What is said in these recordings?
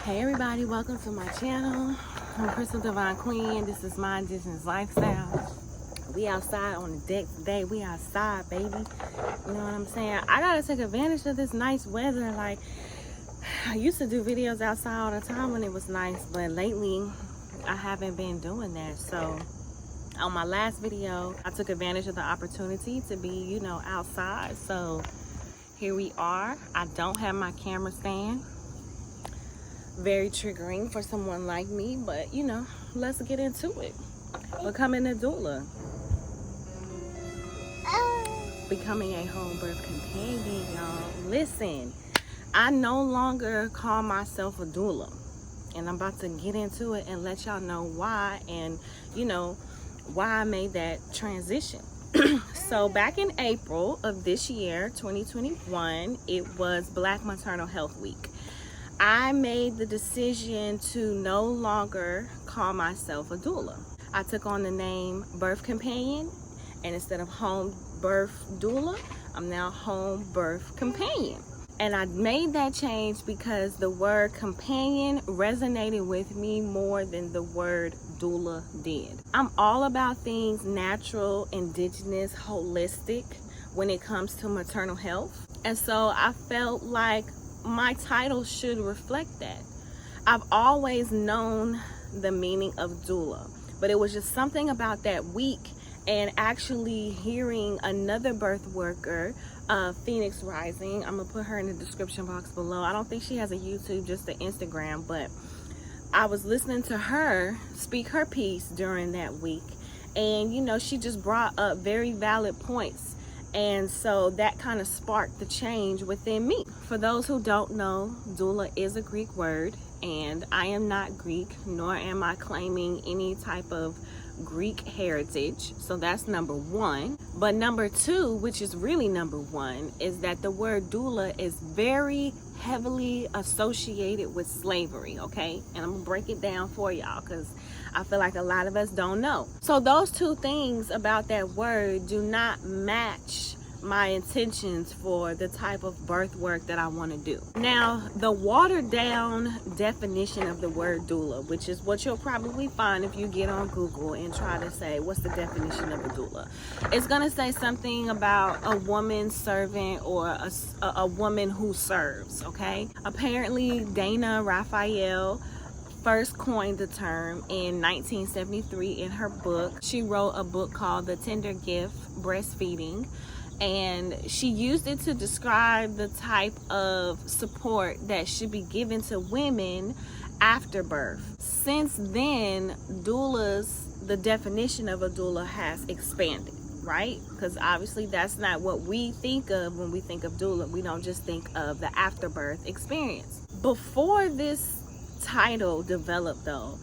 Hey everybody, welcome to my channel. I'm CrystalDivineQueen. This is my indigenous lifestyle. We outside on the deck today. We outside, baby. You know what I'm saying? I gotta take advantage of this nice weather. Like, I used to do videos outside all the time when it was nice, but lately I haven't been doing that. So on my last video, I took advantage of the opportunity to be, outside. So here we are. I don't have my camera stand. Very triggering for someone like me, but let's get into it. Becoming a doula, becoming a home birth companion, y'all. Listen, I no longer call myself a doula, and I'm about to get into it and let y'all know why, and why I made that transition. So back in April of this year, 2021, it was Black Maternal Health Week. I made the decision to no longer call myself a doula. I took on the name birth companion, and instead of home birth doula, I'm now home birth companion. And I made that change because the word companion resonated with me more than the word doula did. I'm all about things natural, indigenous, holistic when it comes to maternal health. And so I felt like my title should reflect that. I've always known the meaning of doula, but it was just something about that week and actually hearing another birth worker, Phoenix Rising. I'm gonna put her in the description box below. I don't think she has a YouTube, just the Instagram, but I was listening to her speak her piece during that week, and she just brought up very valid points. And so that kind of sparked the change within me. For those who don't know, doula is a Greek word, and I am not Greek, nor am I claiming any type of Greek heritage. So that's number one. But number two, which is really number one, is that the word doula is very heavily associated with slavery, okay? And I'm gonna break it down for y'all because I feel like a lot of us don't know. So those two things about that word do not match my intentions for the type of birth work that I want to do. Now, the watered down definition of the word doula, which is what you'll probably find if you get on Google and try to say, what's the definition of a doula? It's going to say something about a woman servant or a woman who serves, okay? Apparently, Dana Raphael first coined the term in 1973 in her book. She wrote a book called The Tender Gift, Breastfeeding, and she used it to describe the type of support that should be given to women after birth. Since then, doulas, the definition of a doula has expanded, right? Because obviously that's not what we think of when we think of doula. We don't just think of the afterbirth experience. Before this title developed though,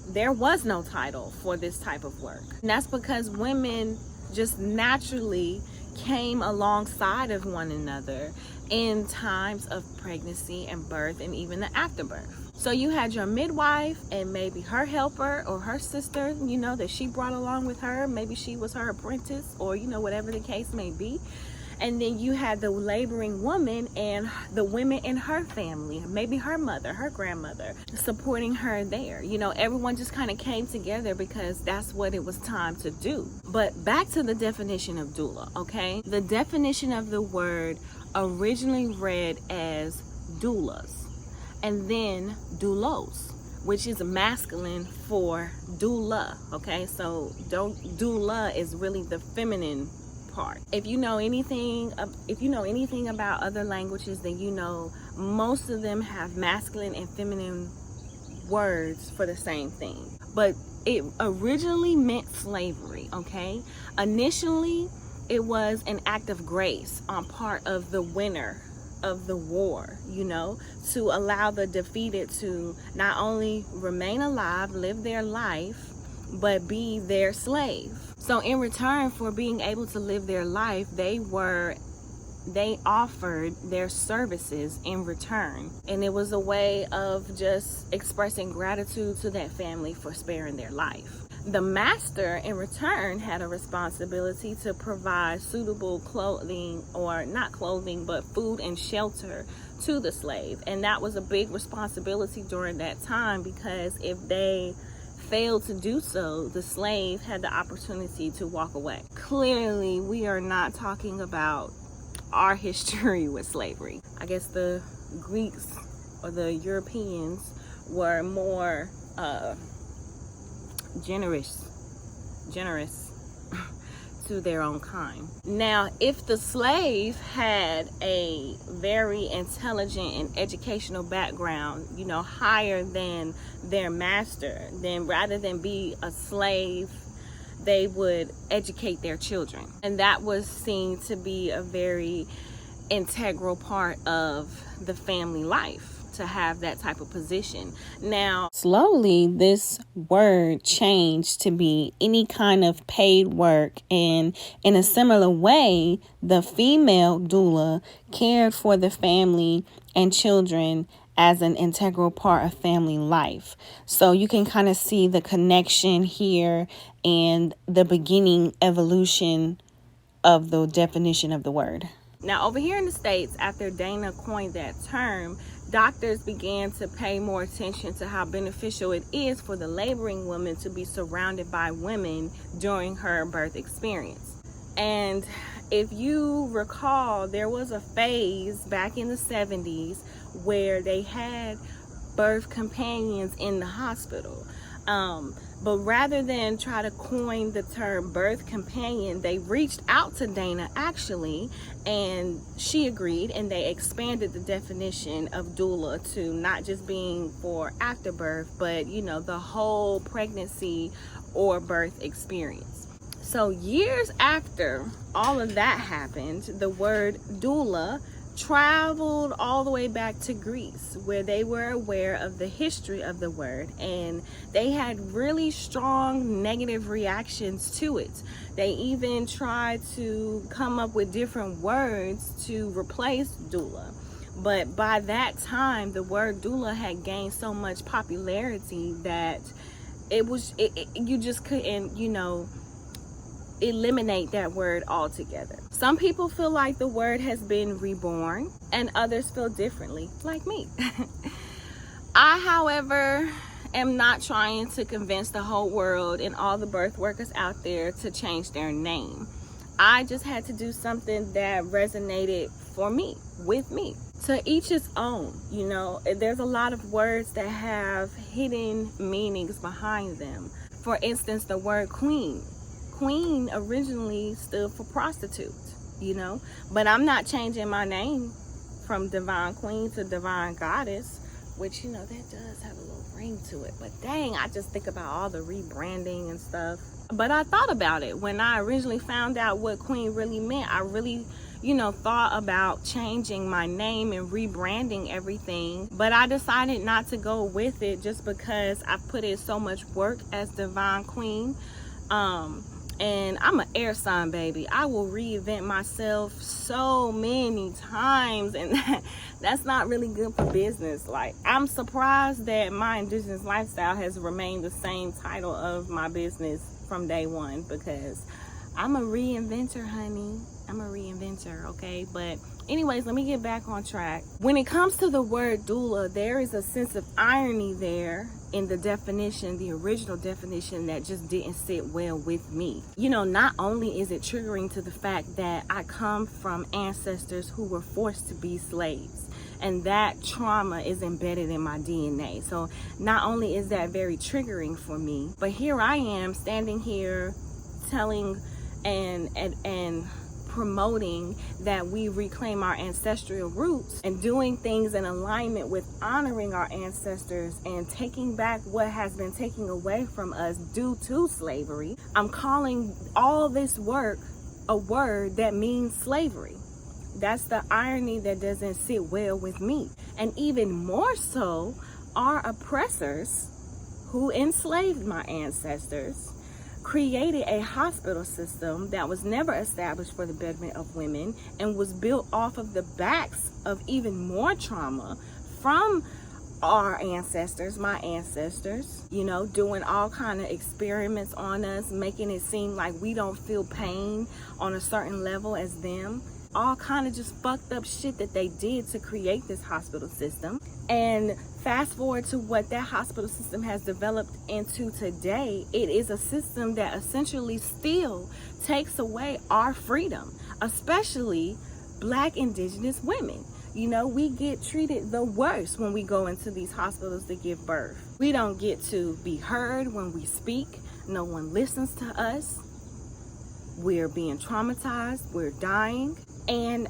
there was no title for this type of work. And that's because women just naturally came alongside of one another in times of pregnancy and birth and even the afterbirth. So you had your midwife and maybe her helper or her sister, that she brought along with her. Maybe she was her apprentice or, whatever the case may be. And then you had the laboring woman and the women in her family, maybe her mother, her grandmother, supporting her there. Everyone just kind of came together because that's what it was time to do. But back to the definition of doula, okay? The definition of the word originally read as doulas, and then doulos, which is masculine for doula, okay? So doula is really the feminine part. If you know anything about other languages, then most of them have masculine and feminine words for the same thing. But it originally meant slavery, okay? Initially, it was an act of grace on part of the winner of the war, to allow the defeated to not only remain alive, live their life, but be their slave. So in return for being able to live their life, they offered their services in return. And it was a way of just expressing gratitude to that family for sparing their life. The master, in return, had a responsibility to provide suitable clothing, or not clothing, but food and shelter to the slave. And that was a big responsibility during that time, because if they failed to do so, the slave had the opportunity to walk away. Clearly, we are not talking about our history with slavery. I guess the Greeks or the Europeans were more generous to their own kind. Now, if the slave had a very intelligent and educational background, higher than their master, then rather than be a slave, they would educate their children. And that was seen to be a very integral part of the family life, to have that type of position. Now, slowly, this word changed to be any kind of paid work, and in a similar way, the female doula cared for the family and children as an integral part of family life. So you can kind of see the connection here and the beginning evolution of the definition of the word. Now, over here in the States, after Dana coined that term, doctors began to pay more attention to how beneficial it is for the laboring woman to be surrounded by women during her birth experience. And if you recall, there was a phase back in the 70s where they had birth companions in the hospital. But rather than try to coin the term birth companion, they reached out to Dana actually, and she agreed, and they expanded the definition of doula to not just being for afterbirth, but the whole pregnancy or birth experience. So years after all of that happened, the word doula traveled all the way back to Greece, where they were aware of the history of the word, and they had really strong negative reactions to it. They even tried to come up with different words to replace doula. But by that time, the word doula had gained so much popularity that you just couldn't, eliminate that word altogether. Some people feel like the word has been reborn, and others feel differently, like me. I, however, am not trying to convince the whole world and all the birth workers out there to change their name. I just had to do something that resonated for me, with me. To each his own, there's a lot of words that have hidden meanings behind them. For instance, the word queen. Queen originally stood for prostitute, but I'm not changing my name from Divine Queen to Divine Goddess, which, that does have a little ring to it. But dang, I just think about all the rebranding and stuff. But I thought about it when I originally found out what Queen really meant. I really, thought about changing my name and rebranding everything. But I decided not to go with it just because I put in so much work as Divine Queen. And I'm an air sign, baby. I will reinvent myself so many times, and that's not really good for business. Like, I'm surprised that my indigenous lifestyle has remained the same title of my business from day one, because I'm a reinventor, honey. I'm a reinventor, okay? But anyways, let me get back on track. When it comes to the word doula, there is a sense of irony there in the definition, the original definition, that just didn't sit well with me. Not only is it triggering to the fact that I come from ancestors who were forced to be slaves, and that trauma is embedded in my DNA. So not only is that very triggering for me, but here I am standing here telling and promoting that we reclaim our ancestral roots and doing things in alignment with honoring our ancestors and taking back what has been taken away from us due to slavery. I'm calling all this work a word that means slavery. That's the irony that doesn't sit well with me. And even more so, our oppressors who enslaved my ancestors created a hospital system that was never established for the betterment of women and was built off of the backs of even more trauma from our ancestors, my ancestors, you know, doing all kind of experiments on us, making it seem like we don't feel pain on a certain level as them. All kind of just fucked up shit that they did to create this hospital system. And fast forward to what that hospital system has developed into today, it is a system that essentially still takes away our freedom, especially Black indigenous women. You know, we get treated the worst when we go into these hospitals to give birth. We don't get to be heard when we speak. No one listens to us. We're being traumatized. We're dying. And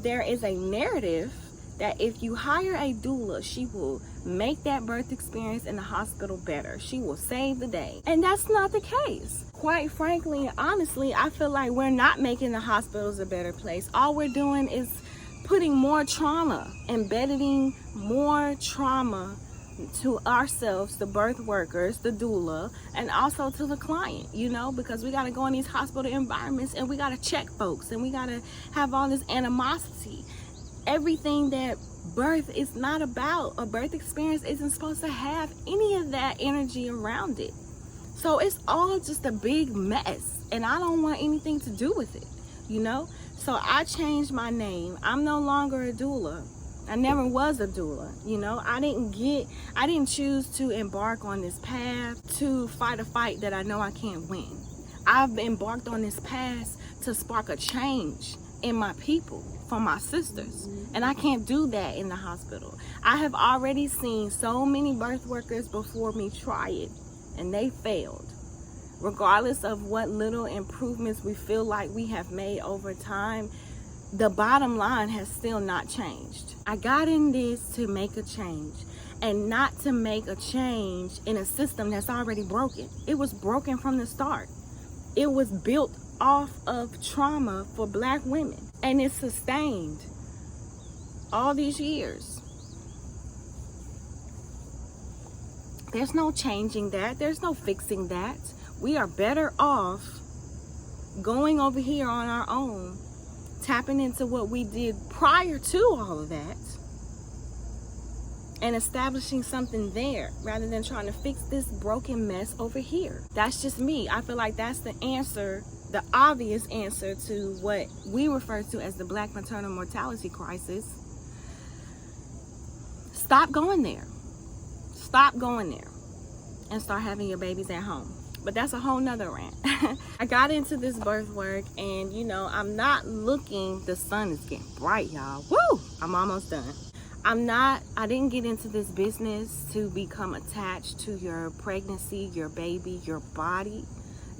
there is a narrative that if you hire a doula, she will make that birth experience in the hospital better. She will save the day. And that's not the case. Quite frankly, honestly, I feel like we're not making the hospitals a better place. All we're doing is putting more trauma, embedding more trauma to ourselves, the birth workers, the doula, and also to the client, you know, because we got to go in these hospital environments and we got to check folks and we got to have all this animosity. Everything that birth is not about, a birth experience isn't supposed to have any of that energy around it. So it's all just a big mess and I don't want anything to do with it, you know? So I changed my name. I'm no longer a doula. I never was a doula, you know. I didn't choose to embark on this path to fight a fight that I know I can't win. I've embarked on this path to spark a change in my people, for my sisters. And I can't do that in the hospital. I have already seen so many birth workers before me try it, and they failed. Regardless of what little improvements we feel like we have made over time, the bottom line has still not changed. I got in this to make a change, and not to make a change in a system that's already broken. It was broken from the start. It was built off of trauma for Black women, and it's sustained all these years. There's no changing that. There's no fixing that. We are better off going over here on our own, tapping into what we did prior to all of that, and establishing something there rather than trying to fix this broken mess over here. That's just me. I feel like that's the answer, the obvious answer to what we refer to as the Black maternal mortality crisis. Stop going there. Stop going there and start having your babies at home. But that's a whole nother rant. I got into this birth work and, you know, I'm not looking, the sun is getting bright, y'all. Woo! I'm almost done. I didn't get into this business to become attached to your pregnancy, your baby, your body,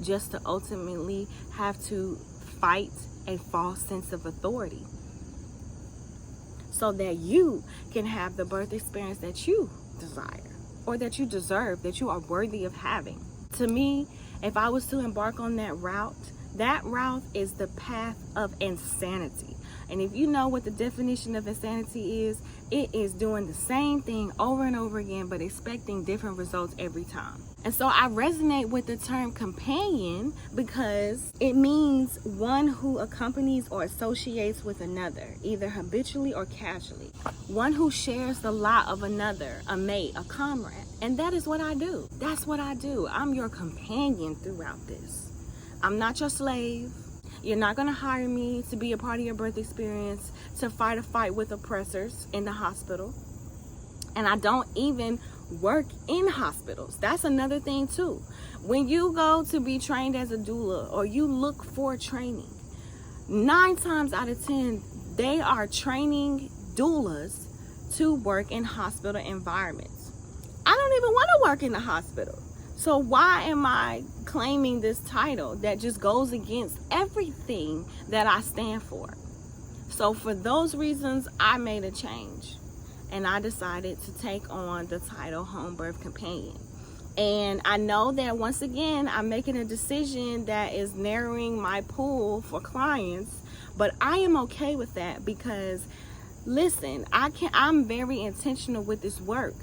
just to ultimately have to fight a false sense of authority so that you can have the birth experience that you desire or that you deserve, that you are worthy of having. To me, if I was to embark on that route is the path of insanity. And if you know what the definition of insanity is, it is doing the same thing over and over again, but expecting different results every time. And so I resonate with the term companion because it means one who accompanies or associates with another, either habitually or casually. One who shares the lot of another, a mate, a comrade. And that is what I do. That's what I do. I'm your companion throughout this. I'm not your slave. You're not going to hire me to be a part of your birth experience, to fight a fight with oppressors in the hospital. And I don't even work in hospitals. That's another thing too. When you go to be trained as a doula or you look for training, 9 times out of 10, they are training doulas to work in hospital environments. I don't even want to work in the hospital. So why am I claiming this title that just goes against everything that I stand for? So for those reasons, I made a change. And I decided to take on the title Home Birth Companion. And I know that once again, I'm making a decision that is narrowing my pool for clients, but I am okay with that because, listen, I'm very intentional with this work.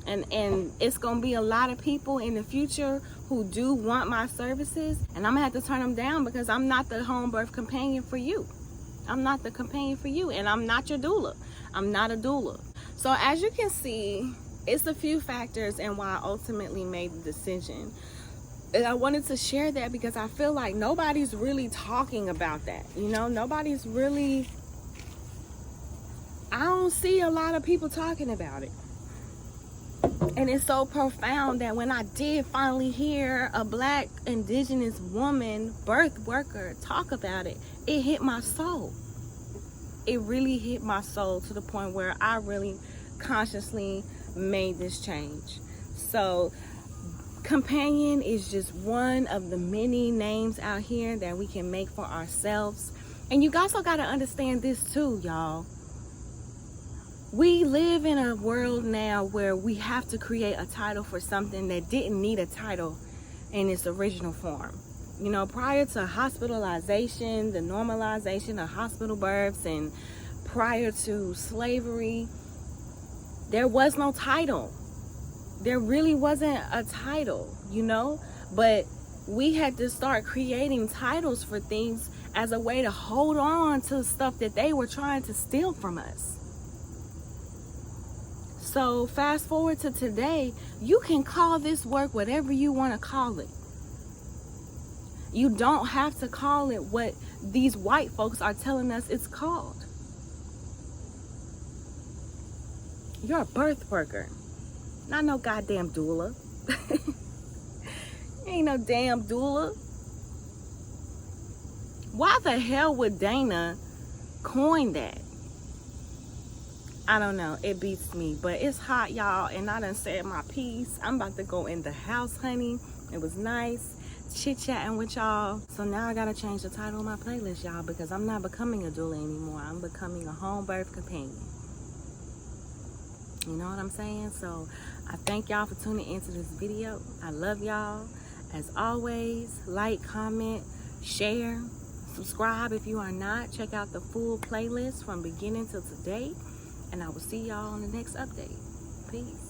And it's gonna be a lot of people in the future who do want my services, and I'm gonna have to turn them down because I'm not the home birth companion for you. I'm not the companion for you, and I'm not your doula. I'm not a doula. So as you can see, it's a few factors and why I ultimately made the decision. And I wanted to share that because I feel like nobody's really talking about that. You know, nobody's really, I don't see a lot of people talking about it. And it's so profound that when I did finally hear a Black indigenous woman, birth worker, talk about it, it hit my soul. It really hit my soul to the point where I really consciously made this change. So companion is just one of the many names out here that we can make for ourselves. And you also got to understand this too, y'all. We live in a world now where we have to create a title for something that didn't need a title in its original form. You know, prior to hospitalization, the normalization of hospital births, and prior to slavery, there was no title. There really wasn't a title, you know? But we had to start creating titles for things as a way to hold on to stuff that they were trying to steal from us. So fast forward to today, you can call this work whatever you want to call it. You don't have to call it what these white folks are telling us it's called. You're a birth worker, not no goddamn doula. Ain't no damn doula. Why the hell would Dana coin that? I don't know, it beats me, but it's hot, y'all, and I done said my piece. I'm about to go in the house, honey. It was nice chit-chatting with y'all. So now I gotta change the title of my playlist, y'all, because I'm not becoming a doula anymore. I'm becoming a home birth companion. You know what I'm saying? So I thank y'all for tuning into this video. I love y'all. As always, like, comment, share, subscribe if you are not. Check out the full playlist from beginning till today. And I will see y'all on the next update. Peace.